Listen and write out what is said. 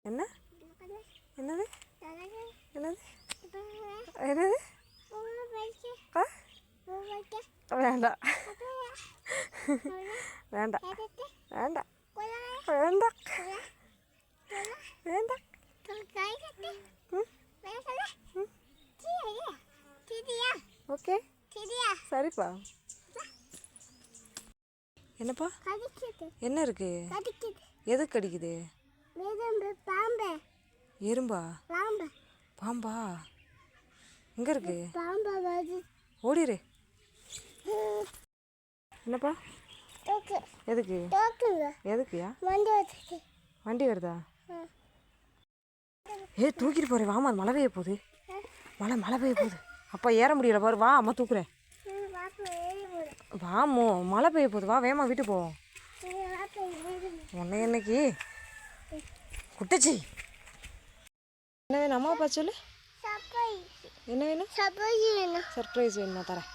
என்ன என்னது என்னது என்னது வேண்டாம் வேண்டாம் வேண்டாம் வேண்டாம் வேண்டாம் ஓகே சரிப்பா. என்னப்பா என்ன இருக்கு? எதுக்கு கடிக்குது? எறும்பா? பாம்பா? எங்க இருக்கு? ஓடிரு. என்னப்பா எதுக்கு? எதுக்குயா? வண்டி வருதா? தூக்கிட்டு போறேன் வாமா. மழை பெய்ய போகுது. மழை பெய்ய போகுது. அப்பா ஏற முடியல பாரு. வா அம்மா தூக்குறேன். வாமோ மழை பெய்ய போகுது. வா வேமா வீட்டு போவோம். உன்னை என்னைக்கு குட்டச்சி என்ன வேணும்? அம்மா அப்பா சொல்லு. என்ன வேணும்? சர்ப்ரைஸ் வேணுமா? தரேன்.